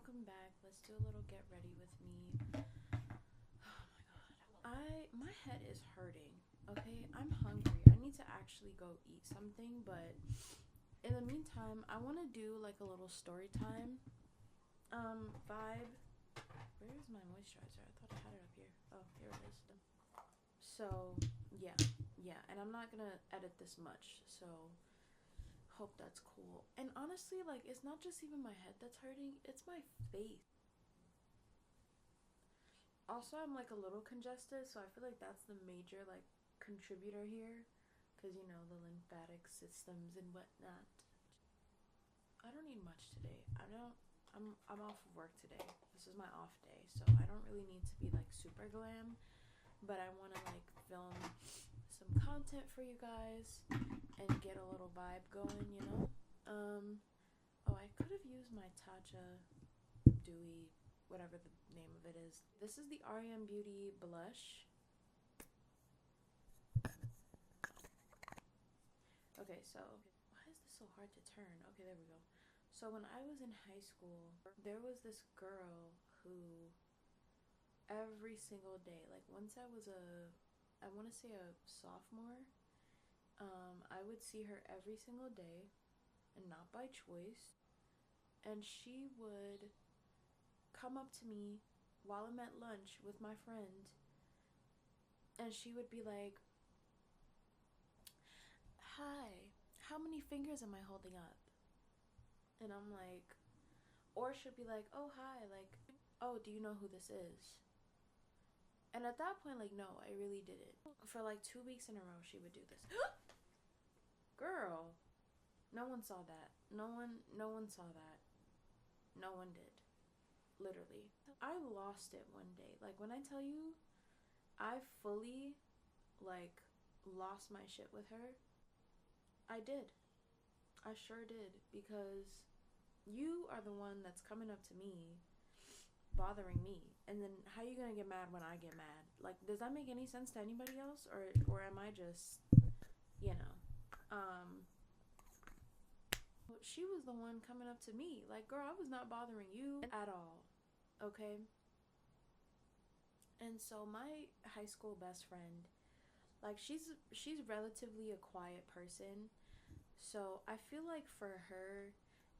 welcome back. Let's do a little get ready with me. Oh my god. My head is hurting. Okay? I'm hungry. I need to actually go eat something, but in the meantime, I want to do like a little story time vibe. Where is my moisturizer? I thought I had it up here. Oh, here it is. So, yeah. Yeah, and I'm not going to edit this much. So, hope that's cool. And honestly, like, it's not just even my head that's hurting, it's my face. Also, I'm like a little congested, so I feel like that's the major like contributor here, because you know the lymphatic systems and whatnot. I don't need much today. I don't. I'm off of work today. This is my off day, so I don't really need to be like super glam, but I want to like film some content for you guys and get a little vibe going. Oh, I could have used my Tatcha Dewy, whatever the name of it is. This is the REM Beauty blush. Okay, so why is this so hard to turn? Okay, there we go. So when I was in high school, there was this girl who every single day, like once I want to say a sophomore, I would see her every single day, and not by choice. And she would come up to me while I'm at lunch with my friend, and she would be like, "Hi, how many fingers am I holding up?" And I'm like, or she'd be like, "Oh, hi, like, oh, do you know who this is?" And at that point, like, no, I really didn't. For like 2 weeks in a row, she would do this. Girl, no one saw that. No one saw that. No one did. Literally. I lost it one day. Like, when I tell you, I fully, like, lost my shit with her. I did. I sure did. Because you are the one that's coming up to me, bothering me. And then how you gonna get mad when I get mad? Like, does that make any sense to anybody else? Or am I just, you know, she was the one coming up to me. Like, girl, I was not bothering you at all. Okay? And so my high school best friend, like, she's relatively a quiet person. So I feel like for her,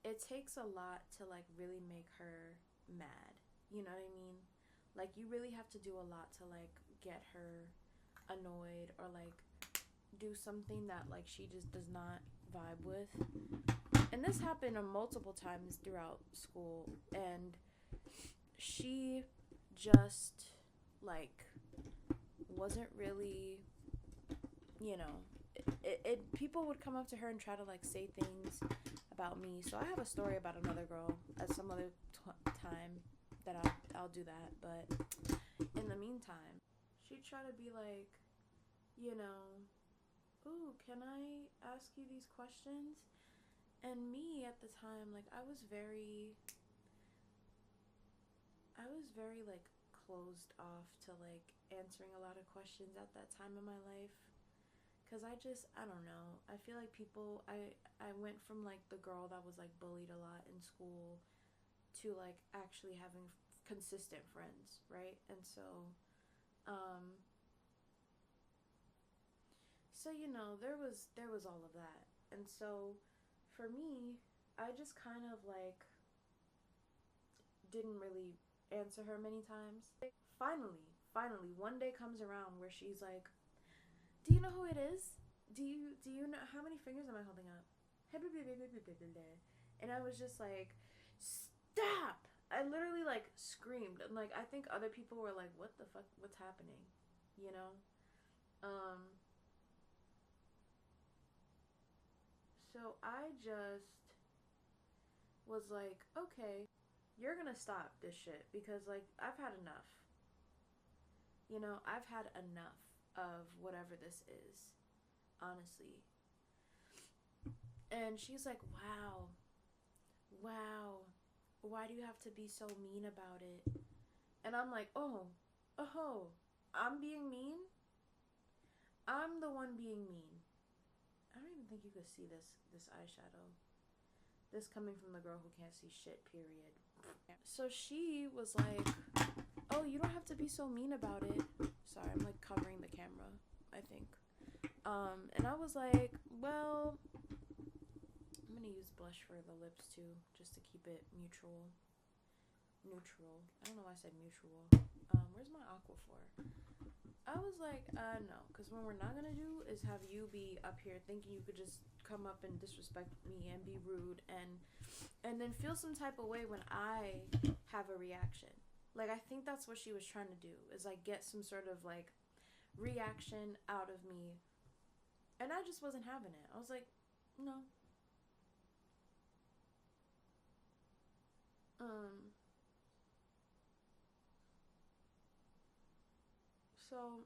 it takes a lot to like really make her mad. You know what I mean? Like, you really have to do a lot to like get her annoyed, or like do something that like she just does not vibe with. And this happened multiple times throughout school, and she just like wasn't really, you know, people would come up to her and try to like say things about me. So I have a story about another girl at some other time that I'll do that. But in the meantime, she'd try to be like, you know, "Ooh, can I ask you these questions?" And me at the time, like, I was very like closed off to like answering a lot of questions at that time in my life, because I don't know, I feel like I went from like the girl that was like bullied a lot in school to like actually having consistent friends, right? And um so you know, there was all of that. And so for me, I just kind of like didn't really answer her many times. Finally, one day comes around where she's like, "Do you know who it is? Do you know how many fingers am I holding up?" And I was just like, "Stop!" I literally like screamed, and like I think other people were like, "What the fuck? What's happening?" You know. Um. So I just was like, "Okay, you're gonna stop this shit, because like I've had enough. You know, I've had enough of whatever this is, honestly." And she's like, wow, why do you have to be so mean about it?" And I'm like, oh, I'm being mean? I'm the one being mean. I don't even think you could see this eyeshadow. This coming from the girl who can't see shit, period. So she was like, "Oh, you don't have to be so mean about it." Sorry, I'm like covering the camera, I think. And I was like, "Well, I'm gonna use blush for the lips too, just to keep it neutral. I don't know why I said mutual. Where's my Aquaphor? I was like, no, because what we're not gonna do is have you be up here thinking you could just come up and disrespect me and be rude and then feel some type of way when I have a reaction. Like I think that's what she was trying to do is like get some sort of like reaction out of me, and I just wasn't having it. I was like, no. Um. So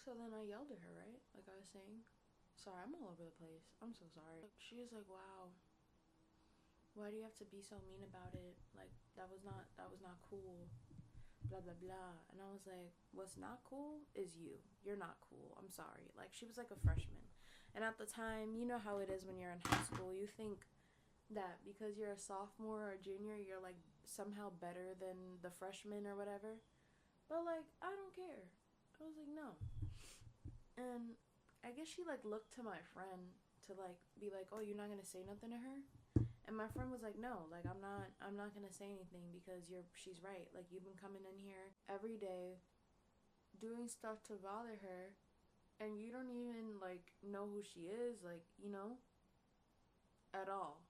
so then I yelled at her, right? Like I was saying. Sorry, I'm all over the place. I'm so sorry. She was like, "Wow, why do you have to be so mean about it? Like that was not cool. Blah blah blah." And I was like, "What's not cool is you. You're not cool. I'm sorry." Like she was like a freshman, and at the time, you know how it is when you're in high school. You think that because you're a sophomore or a junior, you're like somehow better than the freshman or whatever. But like, I don't care. I was like, no. And I guess she like looked to my friend to like be like, "Oh, you're not gonna say nothing to her?" And my friend was like, "No, like I'm not gonna say anything because she's right. Like you've been coming in here every day doing stuff to bother her, and you don't even like know who she is, like at all."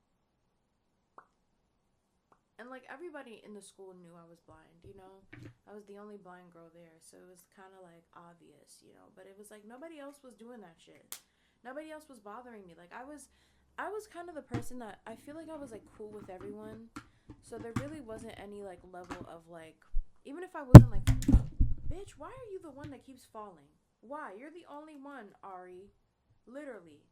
And like everybody in the school knew I was blind. I was the only blind girl there, so it was kind of like obvious. But it was like nobody else was doing that shit. Nobody else was bothering me. Like I was kind of the person that I feel like I was like cool with everyone. So there really wasn't any like level of like, even if I wasn't like, "Bitch, why are you the one that keeps falling? Why? You're the only one, Ari." Literally.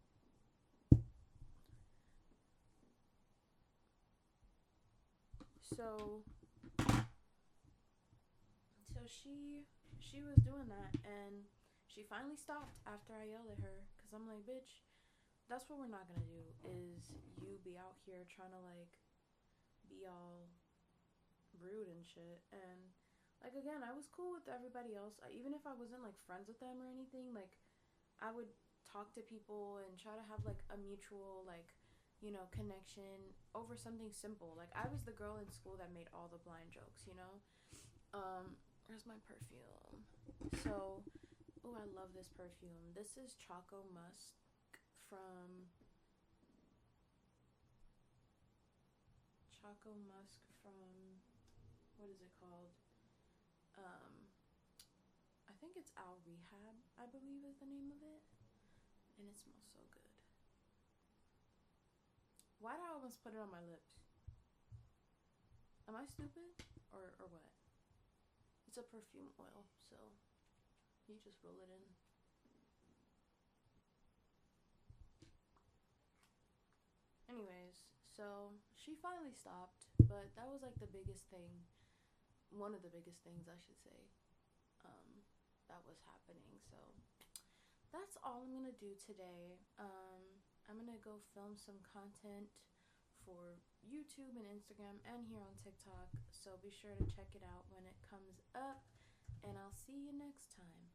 So so she was doing that, and she finally stopped after I yelled at her cuz I'm like, "Bitch, that's what we're not going to do is you be out here trying to like be all rude and shit." And like again, I was cool with everybody else. Even if I wasn't like friends with them or anything, like I would talk to people and try to have like a mutual like connection over something simple. Like I was the girl in school that made all the blind jokes. Where's my perfume? So, oh, I love this perfume. This is Choco Musk from Choco Musk from what is it called? Um, I think it's Al Rehab, I believe is the name of it, and it smells so good. Why did I almost put it on my lips? Am I stupid or what? It's a perfume oil, so you just roll it in. Anyways, so she finally stopped, but that was like the biggest thing, one of the biggest things I should say, um, that was happening. So that's all I'm gonna do today. I'm gonna go film some content for YouTube and Instagram and here on TikTok. So be sure to check it out when it comes up, and I'll see you next time.